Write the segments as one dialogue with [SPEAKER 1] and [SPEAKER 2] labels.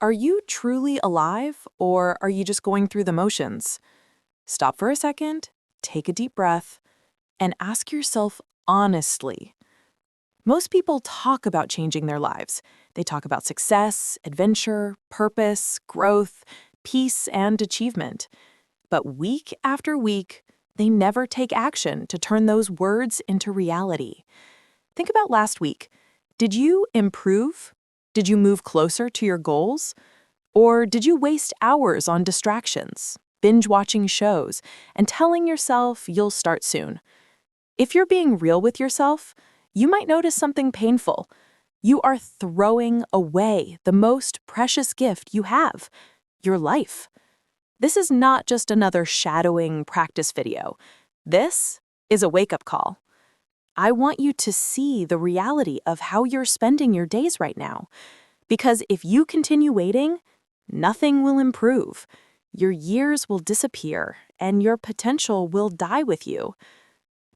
[SPEAKER 1] Are you truly alive, or are you just going through the motions? Stop for a second, take a deep breath, and ask yourself honestly. Most people talk about changing their lives. They talk about success, adventure, purpose, growth, peace, and achievement. But week after week, they never take action to turn those words into reality. Think about last week. Did you improve? Did you move closer to your goals? Or did you waste hours on distractions, binge watching shows, and telling yourself you'll start soon? If you're being real with yourself, you might notice something painful. You are throwing away the most precious gift you have, your life. This is not just another shadowing practice video. This is a wake-up call. I want you to see the reality of how you're spending your days right now. Because if you continue waiting, nothing will improve. Your years will disappear, and your potential will die with you.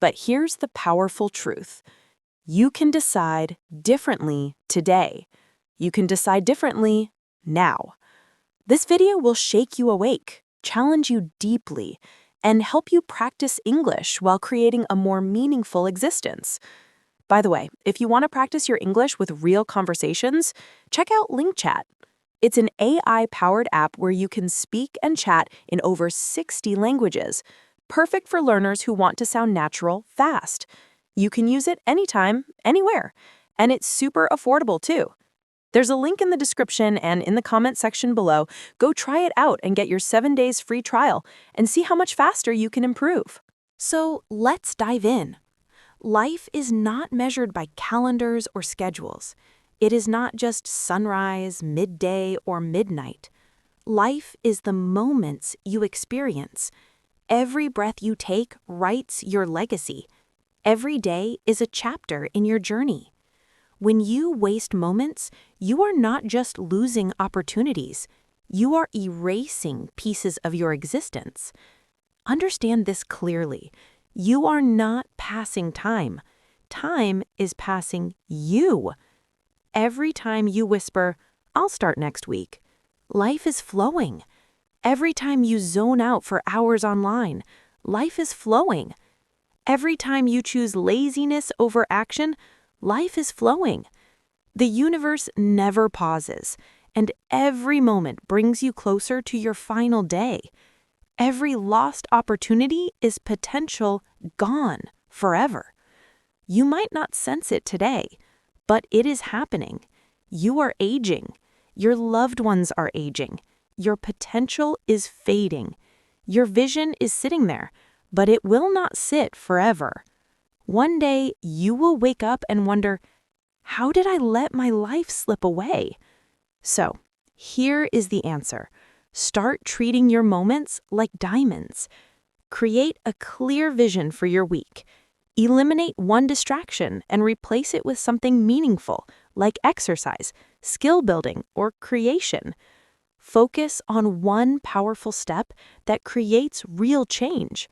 [SPEAKER 1] But here's the powerful truth. You can decide differently today. You can decide differently now. This video will shake you awake, challenge you deeply, and help you practice English while creating a more meaningful existence. By the way, if you want to practice your English with real conversations, check out LingChat. It's an AI-powered app where you can speak and chat in over 60 languages, perfect for learners who want to sound natural fast. You can use it anytime, anywhere, and it's super affordable too. There's a link in the description and in the comment section below. Go try it out and get your 7 days free trial and see how much faster you can improve. So let's dive in. Life is not measured by calendars or schedules. It is not just sunrise, midday, or midnight. Life is the moments you experience. Every breath you take writes your legacy. Every day is a chapter in your journey. When you waste moments, you are not just losing opportunities. You are erasing pieces of your existence. Understand this clearly. You are not passing time. Time is passing you. Every time you whisper, "I'll start next week," life is flowing. Every time you zone out for hours online, life is flowing. Every time you choose laziness over action, life is flowing. The universe never pauses, and every moment brings you closer to your final day. Every lost opportunity is potential gone forever. You might not sense it today, but it is happening. You are aging. Your loved ones are aging. Your potential is fading. Your vision is sitting there, but it will not sit forever. One day, you will wake up and wonder, how did I let my life slip away? So, here is the answer. Start treating your moments like diamonds. Create a clear vision for your week. Eliminate one distraction and replace it with something meaningful, like exercise, skill building, or creation. Focus on one powerful step that creates real change.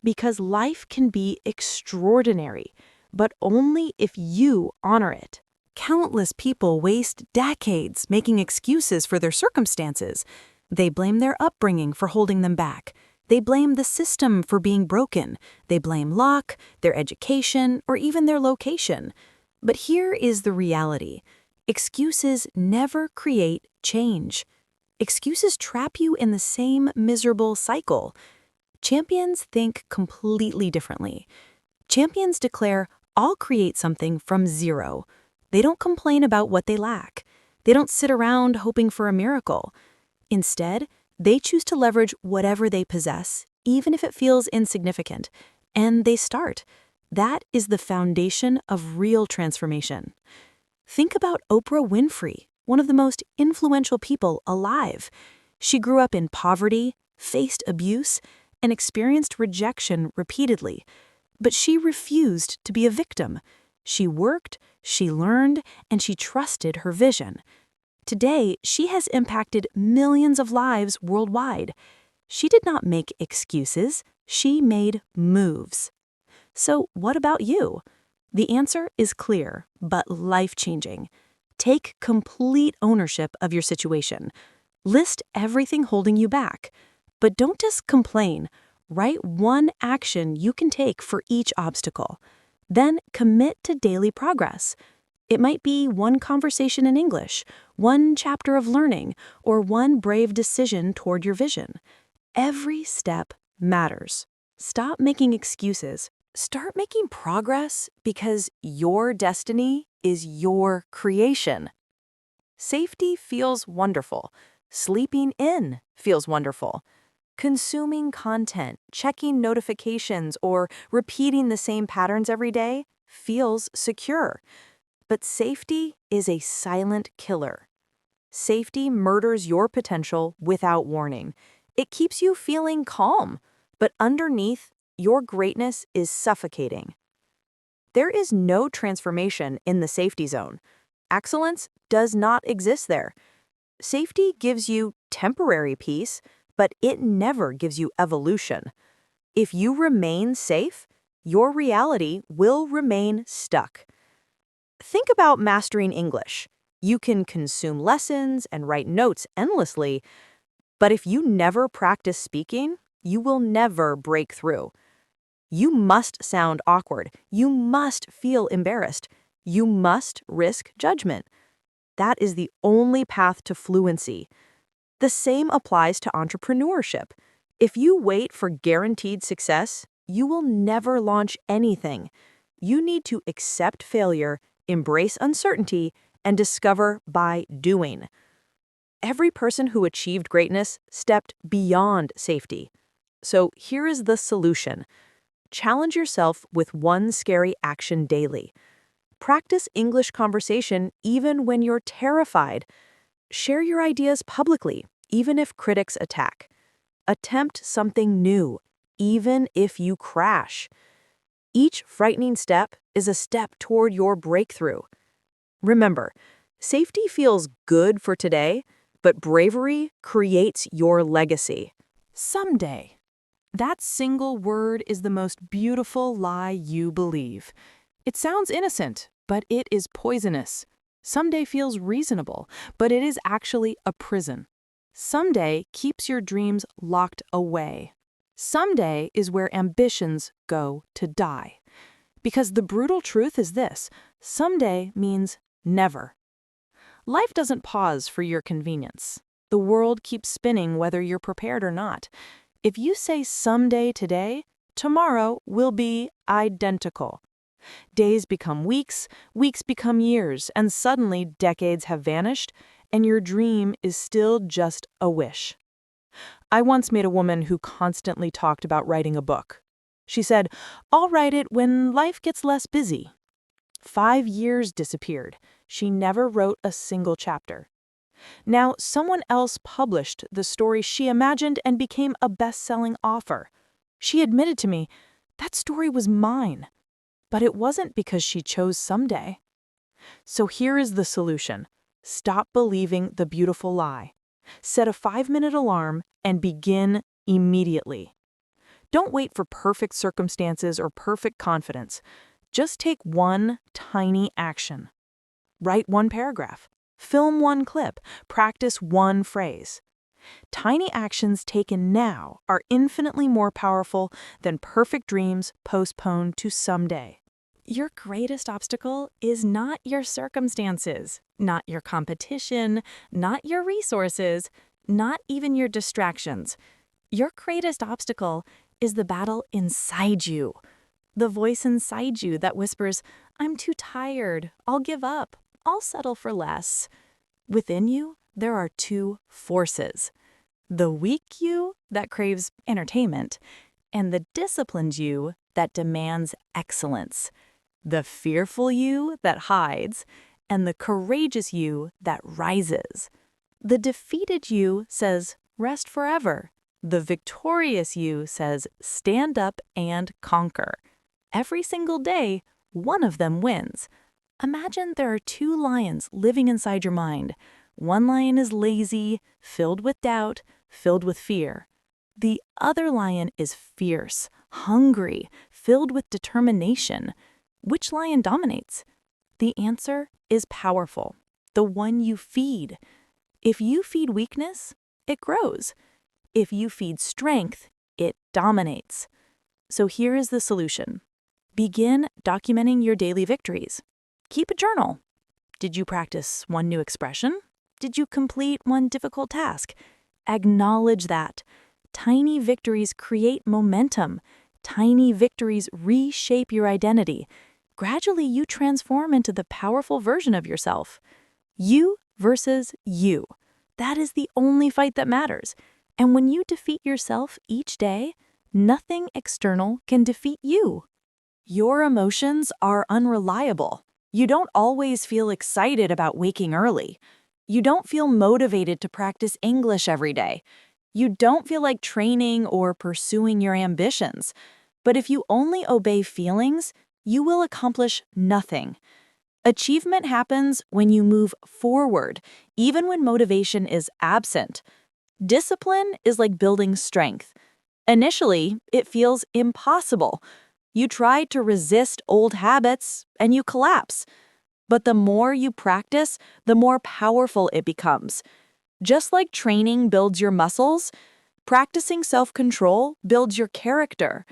[SPEAKER 1] Because life can be extraordinary, but only if you honor it. Countless people waste decades making excuses for their circumstances. They blame their upbringing for holding them back. They blame the system for being broken. They blame luck, their education, or even their location. But here is the reality. Excuses never create change. Excuses trap you in the same miserable cycle. Champions think completely differently. Champions declare, "I'll create something from zero." They don't complain about what they lack. They don't sit around hoping for a miracle. Instead, they choose to leverage whatever they possess, even if it feels insignificant, and they start. That is the foundation of real transformation. Think about Oprah Winfrey, one of the most influential people alive. She grew up in poverty, faced abuse, and experienced rejection repeatedly. But she refused to be a victim. She worked, she learned, and she trusted her vision. Today, she has impacted millions of lives worldwide. She did not make excuses, she made moves. So what about you? The answer is clear, but life-changing. Take complete ownership of your situation. List everything holding you back. But don't just complain. Write one action you can take for each obstacle. Then commit to daily progress. It might be one conversation in English, one chapter of learning, or one brave decision toward your vision. Every step matters. Stop making excuses. Start making progress because your destiny is your creation. Safety feels wonderful. Sleeping in feels wonderful. Consuming content, checking notifications, or repeating the same patterns every day feels secure. But safety is a silent killer. Safety murders your potential without warning. It keeps you feeling calm, but underneath, your greatness is suffocating. There is no transformation in the safety zone. Excellence does not exist there. Safety gives you temporary peace, but it never gives you evolution. If you remain safe, your reality will remain stuck. Think about mastering English. You can consume lessons and write notes endlessly, but if you never practice speaking, you will never break through. You must sound awkward. You must feel embarrassed. You must risk judgment. That is the only path to fluency. The same applies to entrepreneurship. If you wait for guaranteed success, you will never launch anything. You need to accept failure, embrace uncertainty, and discover by doing. Every person who achieved greatness stepped beyond safety. So here is the solution. Challenge yourself with one scary action daily. Practice English conversation even when you're terrified. Share your ideas publicly, even if critics attack. Attempt something new, even if you crash. Each frightening step is a step toward your breakthrough. Remember, safety feels good for today, but bravery creates your legacy. Someday. That single word is the most beautiful lie you believe. It sounds innocent, but it is poisonous. Someday feels reasonable, but it is actually a prison. Someday keeps your dreams locked away. Someday is where ambitions go to die. Because the brutal truth is this: someday means never. Life doesn't pause for your convenience. The world keeps spinning whether you're prepared or not. If you say someday today, tomorrow will be identical. Days become weeks, weeks become years, and suddenly decades have vanished, and your dream is still just a wish. I once met a woman who constantly talked about writing a book. She said, "I'll write it when life gets less busy." 5 years disappeared. She never wrote a single chapter. Now, someone else published the story she imagined and became a best-selling author. She admitted to me, "That story was mine." But it wasn't because she chose someday. So here is the solution. Stop believing the beautiful lie. Set a 5-minute alarm and begin immediately. Don't wait for perfect circumstances or perfect confidence. Just take one tiny action. Write one paragraph. Film one clip. Practice one phrase. Tiny actions taken now are infinitely more powerful than perfect dreams postponed to someday. Your greatest obstacle is not your circumstances, not your competition, not your resources, not even your distractions. Your greatest obstacle is the battle inside you. The voice inside you that whispers, "I'm too tired, I'll give up, I'll settle for less." Within you, there are two forces. The weak you that craves entertainment, and the disciplined you that demands excellence. The fearful you that hides, and the courageous you that rises. The defeated you says, "Rest forever." The victorious you says, "Stand up and conquer." Every single day, one of them wins. Imagine there are two lions living inside your mind. One lion is lazy, filled with doubt, filled with fear. The other lion is fierce, hungry, filled with determination. Which lion dominates? The answer is powerful. the one you feed. If you feed weakness, it grows. If you feed strength, it dominates. So here is the solution. Begin documenting your daily victories. Keep a journal. Did you practice one new expression? Did you complete one difficult task? Acknowledge that. Tiny victories create momentum. Tiny victories reshape your identity. Gradually, you transform into the powerful version of yourself. You versus you. That is the only fight that matters. And when you defeat yourself each day, nothing external can defeat you. Your emotions are unreliable. You don't always feel excited about waking early. You don't feel motivated to practice English every day. You don't feel like training or pursuing your ambitions. But if you only obey feelings, you will accomplish nothing. Achievement happens when you move forward, even when motivation is absent. Discipline is like building strength. Initially, it feels impossible. You try to resist old habits and you collapse. But the more you practice, the more powerful it becomes. Just like training builds your muscles, practicing self-control builds your character.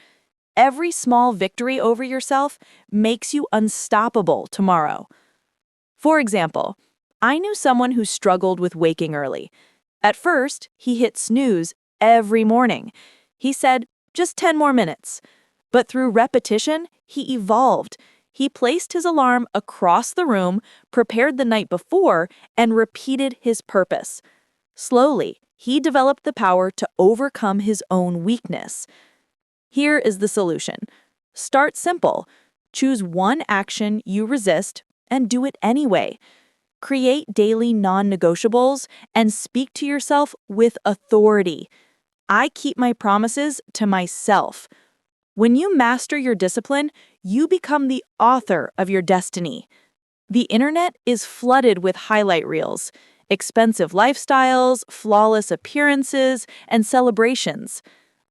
[SPEAKER 1] Every small victory over yourself makes you unstoppable tomorrow. For example, I knew someone who struggled with waking early. At first, he hit snooze every morning. He said, just 10 more minutes. But through repetition, he evolved. He placed his alarm across the room, prepared the night before, and repeated his purpose. Slowly, he developed the power to overcome his own weakness. Here is the solution. Start simple. Choose one action you resist and do it anyway. Create daily non-negotiables and speak to yourself with authority. I keep my promises to myself. When you master your discipline, you become the author of your destiny. The internet is flooded with highlight reels, expensive lifestyles, flawless appearances, and celebrations.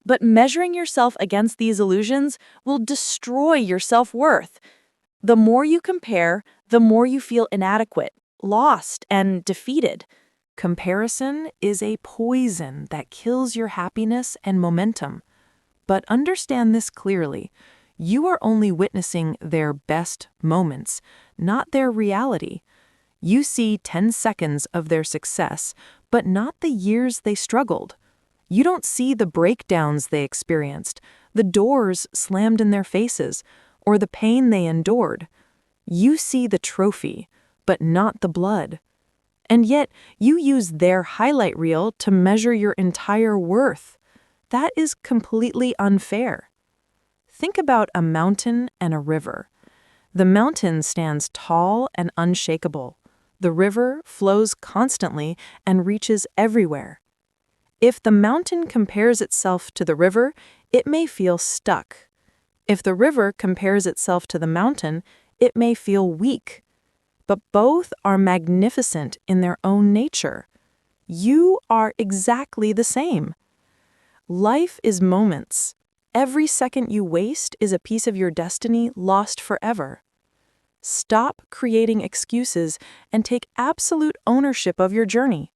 [SPEAKER 1] But measuring yourself against these illusions will destroy your self-worth. The more you compare, the more you feel inadequate, lost, and defeated. Comparison is a poison that kills your happiness and momentum. But understand this clearly. You are only witnessing their best moments, not their reality. You see 10 seconds of their success, but not the years they struggled. You don't see the breakdowns they experienced, the doors slammed in their faces, or the pain they endured. You see the trophy, but not the blood. And yet, you use their highlight reel to measure your entire worth. That is completely unfair. Think about a mountain and a river. The mountain stands tall and unshakable. The river flows constantly and reaches everywhere. If the mountain compares itself to the river, it may feel stuck. If the river compares itself to the mountain, it may feel weak. But both are magnificent in their own nature. You are exactly the same. Life is moments. Every second you waste is a piece of your destiny lost forever. Stop creating excuses and take absolute ownership of your journey.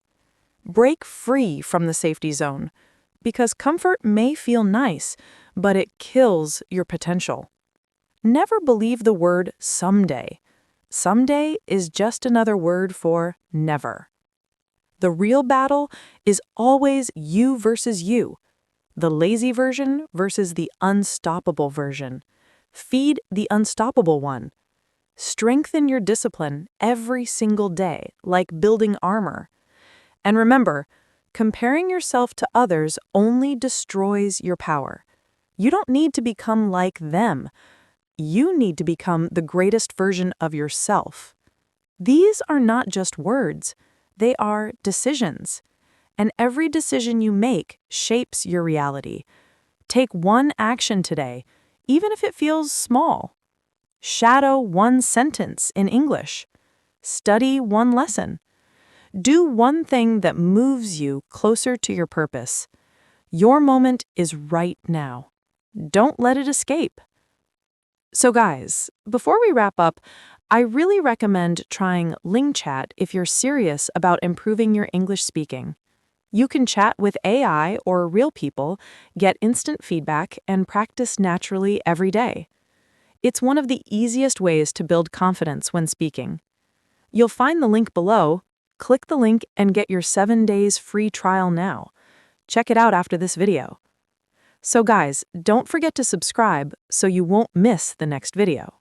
[SPEAKER 1] Break free from the safety zone, because comfort may feel nice, but it kills your potential. Never believe the word someday. Someday is just another word for never. The real battle is always you versus you, the lazy version versus the unstoppable version. Feed the unstoppable one. Strengthen your discipline every single day, like building armor. And remember, comparing yourself to others only destroys your power. You don't need to become like them. You need to become the greatest version of yourself. These are not just words, they are decisions. And every decision you make shapes your reality. Take one action today, even if it feels small. Shadow one sentence in English. Study one lesson. Do one thing that moves you closer to your purpose. Your moment is right now. Don't let it escape. So guys, before we wrap up, I really recommend trying LingChat if you're serious about improving your English speaking. You can chat with AI or real people, get instant feedback, and practice naturally every day. It's one of the easiest ways to build confidence when speaking. You'll find the link below. Click the link and get your 7 days free trial now. Check it out after this video. So guys, don't forget to subscribe so you won't miss the next video.